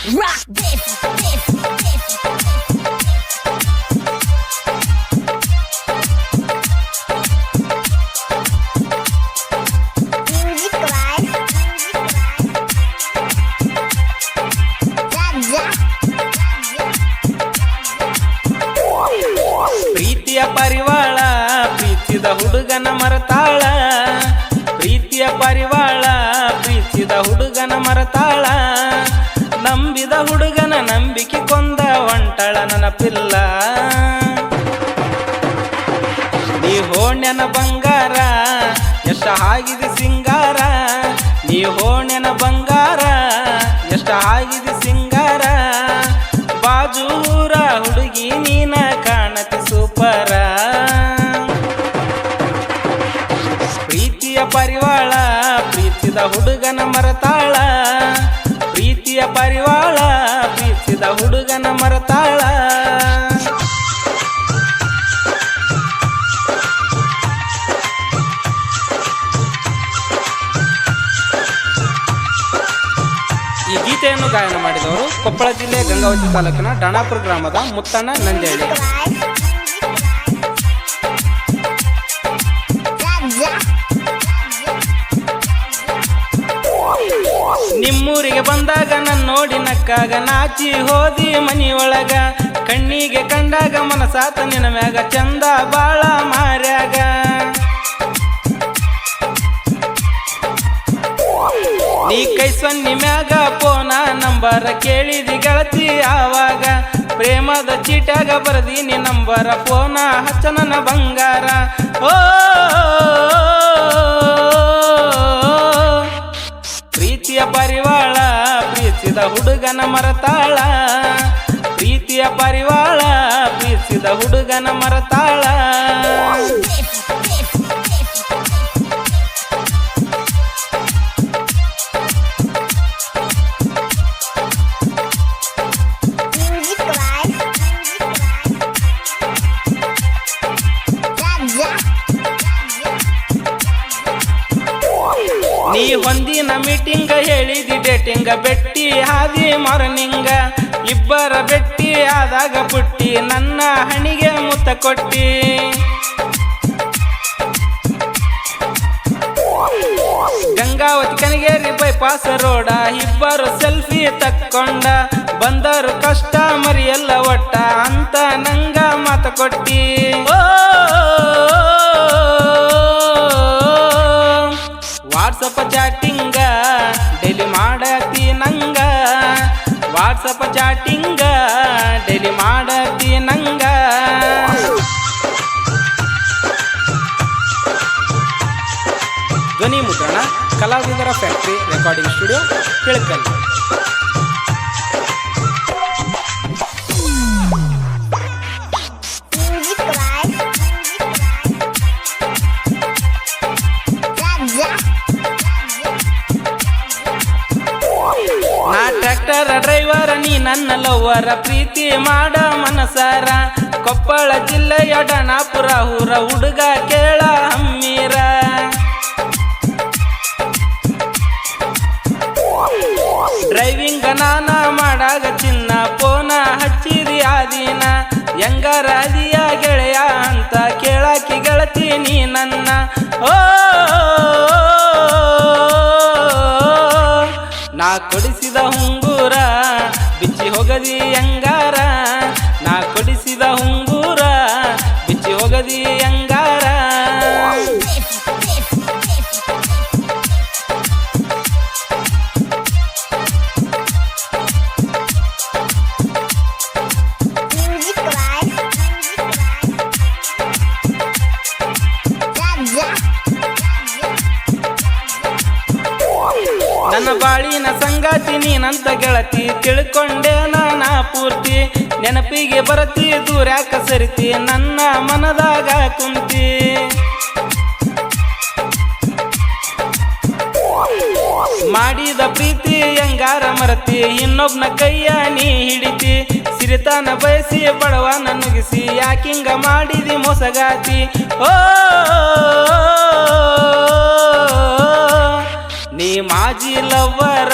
Rock this. Music wise. ಪ್ರೀತಿಯ ಪರಿವಾಳ ಪ್ರೀತಿಸಿದ ಹುಡುಗನ ಮರತಾಳ ಪ್ರೀತಿಯ ಪರಿವಾಳ ಪ್ರೀತಿಸಿದ ಹುಡುಗನ ಮರತಾಳ ನಂಬಿದ ಹುಡುಗನ ನಂಬಿಕೆ ಕೊಂದ ಒಂಟಳ ನೆನಪಿಲ್ಲ ನೀ ಹೋಣ್ಯನ ಬಂಗಾರ ಎಷ್ಟ ಆಗಿದೆ ಸಿಂಗಾರ ನೀ ಹೋಣ್ಯನ ಬಂಗಾರ ಎಷ್ಟ ಆಗಿದೆ ಸಿಂಗಾರ ಬಾಜೂರ ಹುಡುಗಿ ನೀನ ಕಾಣತಿ ಸೂಪರ ಪ್ರೀತಿಯ ಪರಿವಾಳ ಪ್ರೀತಿಸಿದ ಹುಡುಗನ ಮರತಾಳ ಪ್ರೀತಿಯ ಪರಿವಾಳ ಪ್ರೀತಿಸಿದ ಹುಡುಗನ ಮರತಾಳ ಈ ಗೀತೆಯನ್ನು ಗಾಯನ ಮಾಡಿದವರು ಕೊಪ್ಪಳ ಜಿಲ್ಲೆ ಗಂಗಾವತಿ ತಾಲೂಕಿನ ಡಾಣಾಪುರ ಗ್ರಾಮದ ಮುತ್ತಣ್ಣ ನಂದೇಳಿ. ನಿಮ್ಮೂರಿಗೆ ಬಂದಾಗ ನನ್ನ ನೋಡಿ ನಕ್ಕಾಗ ನಾಚಿ ಹೋದಿ ಮನಿಯೊಳಗ ಕಣ್ಣಿಗೆ ಕಂಡಾಗ ಮನಸಾತ ನಿನ ಮ್ಯಾಗ ಚಂದ ಬಾಳ ಮಾರ್ಯಾಗ ನೀ ಕೈ ಸೊನ್ನಿ ಮ್ಯಾಗ ಪೋನ ನಂಬರ ಕೇಳಿದಿ ಗೆಳತಿ ಆವಾಗ ಪ್ರೇಮದ ಚೀಟಾಗ ಬರದೀನಿ ನಂಬರ ಫೋನ ಹಚ್ಚ ನನ್ನ ಬಂಗಾರ ಓ ಪ್ರೀತಿಯ ಪರಿವಾಳ ಪ್ರೀತಿಸಿದ ಹುಡುಗನ ಮರತಾಳ ಪ್ರೀತಿಯ ಪರಿವಾಳ ಪ್ರೀತಿಸಿದ ಹುಡುಗನ ಮರತಾಳ ನೀ ಹೊಂದಿನ ಮೀಟಿಂಗ ಹೇಳಿದಿ ಡೇಟಿಂಗ ಬೆಟ್ಟಿ ಹಾದಿ ಮಾರ್ನಿಂಗ ಇಬ್ಬರ ಬೆಟ್ಟಿ ಆದಾಗ ಪುಟ್ಟಿ ನನ್ನ ಹಣಿಗೆ ಮುತ್ತ ಕೊಟ್ಟಿ ಗಂಗಾವತಿ ಕನಗೇರಿ ಬೈಪಾಸ್ ರೋಡ ಇಬ್ಬರು ಸೆಲ್ಫಿ ತಕ್ಕೊಂಡ ಬಂದರು ಕಷ್ಟ ಮರಿಯಲ್ಲ ಒಟ್ಟ ಅಂತ ನಂಗ ಮಾತ ಕೊಟ್ಟಿ ವಾಟ್ಸಪ್ ಚಾಟಿಂಗ ಡೈಲಿ ಮಾಡತಿ ನಂಗ ವಾಟ್ಸಪ್ ಚಾಟಿಂಗ ಡೈಲಿ ಮಾಡತಿ ನಂಗ ಧ್ವನಿ ಮುದ್ರಣ ಕಲಾವಿದರ ಫ್ಯಾಕ್ಟರಿ ರೆಕಾರ್ಡಿಂಗ್ ಸ್ಟುಡಿಯೋ ತಿಳ್ಕಲ್. ನಾ ಟ್ರ್ಯಾಕ್ಟರ್ ಡ್ರೈವರ್ ನೀ ನನ್ನ ಲವ್ವರ ಪ್ರೀತಿ ಮಾಡ ಮನಸಾರ ಕೊಪ್ಪಳ ಜಿಲ್ಲೆಯ ಡಾಣಾಪುರ ಊರ ಹುಡುಗ ಕೇಳ ಹಮ್ಮೀರ ಡ್ರೈವಿಂಗ್ ನಾನ ಮಾಡಾಗ ಚಿನ್ನ ಪೋನ ಹಚ್ಚಿದಿ ಆದೀನ ಹೆಂಗಾರ ಅದಿಯ ಗೆಳೆಯ ಅಂತ ಕೇಳಾಕಿ ಗೆಳತಿ ನೀ ನನ್ನ ಓ ನಾ ಕೊಡಿಸಿದ ಹುಂಗೂರ ಬಿಚ್ಚಿ ಹೋಗದಿ ಹೆಂಗಾರ ನಾ ಕೊಡಿಸಿದ ಹುಂಗೂರ ಬಿಚ್ಚಿ ಹೋಗದಿ ಹೆಂಗಾರ ನನ್ನ ಬಾಳಿನ ಸಂಗಾತಿ ನೀನಂತ ಗೆಳತಿ ತಿಳ್ಕೊಂಡೆ ನಾನ ಪೂರ್ತಿ ನೆನಪಿಗೆ ಬರತಿ ದೂರ್ಯಾಕ ಸರಿತಿ ನನ್ನ ಮನದಾಗ ಕುಂತಿ ಮಾಡಿದ ಪ್ರೀತಿ ಹೆಂಗಾರ ಮರತಿ ಇನ್ನೊಬ್ನ ಕೈಯ ನೀ ಹಿಡಿತಿ ಸಿರಿತಾನ ಬಯಸಿ ಬಡವನ ನುಗಿಸಿ ಯಾಕಿಂಗ ಮಾಡಿದಿ ಮೋಸಗಾತಿ ಓ ನೀ ಮಾಜಿ ಲವ್ವರ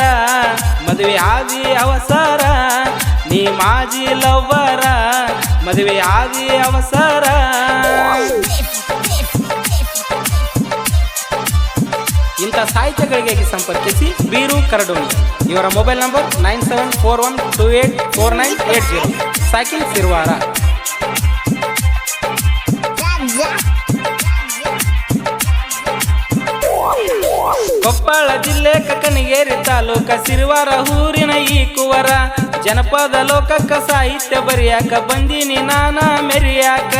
ಮದುವೆ ಆದಿ ಅವಸರ ನೀ ಮಾಜಿ ಲವ್ವರ ಮದುವೆ ಆದಿ ಅವಸರ ಇಂಥ ಸಾಹಿತ್ಯಗಳಿಗೆ ಸಂಪರ್ಕಿಸಿ ಬೀರು ಕರಡೋಣಿ. ಇವರ ಮೊಬೈಲ್ ನಂಬರ್ 9741284980. ಸಾಕಿನ್ ಸಿರ್ವಾರ. ಕೊಪ್ಪಳ ಜಿಲ್ಲೆ ಕಕ್ಕನಗೇರಿ ತಾಲೂಕ ಸಿರ್ವಾರ ಊರಿನ ಈ ಕುವರ ಜನಪದ ಲೋಕಕ್ಕ ಸಾಹಿತ್ಯ ಬರಿಯಾಕ ಬಂದೀನಿ ನಾನ ಮೆರಿಯಾಕ.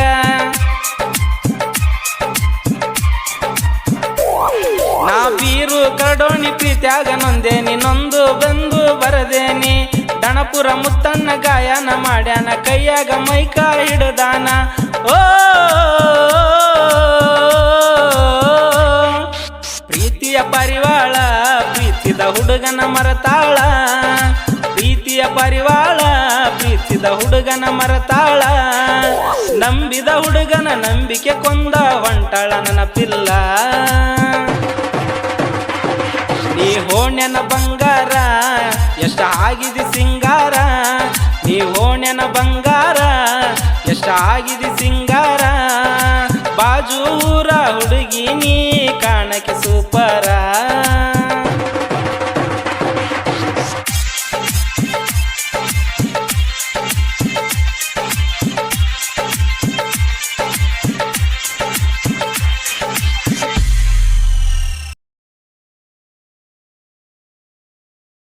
ನಾ ಬೀರು ಕರಡೋಣಿ ಪ್ರೀತ್ಯಾಗ ನೊಂದೇನಿ ನೊಂದು ಬಂದು ಬರದೇನಿ. ಡಣಪುರ ಮುತ್ತನ್ನ ಗಾಯನ ಮಾಡ್ಯಾನ ಕೈಯಾಗ ಮೈಕ ಹಿಡದಾನ. ಓ ಪ್ರೀತಿಯ ಪರಿವಾಳ ಪ್ರೀತಿದ ಹುಡುಗನ ಮರತಾಳ. ಪ್ರೀತಿಯ ಪರಿವಾಳ ಪ್ರೀತಿದ ಹುಡುಗನ ಮರತಾಳ. ನಂಬಿದ ಹುಡುಗನ ನಂಬಿಕೆ ಕೊಂದ ಹೊಂಟಾಳ ನನ್ನ ಪಿಲ್ಲ. ನೀ ಹೋಣ್ಯನ ಬಂಗಾರ ಎಷ್ಟ ಆಗಿದೆ ಸಿಂಗಾರ. ನೀ ಹೋಣ್ಯನ ಬಂಗಾರ ಎಷ್ಟ ಆಗಿದೆ ಸಿಂಗಾರ. ಬಾಜು ಊರ ಹುಡುಗಿ ನೀ ಕಾಣಕ್ಕೆ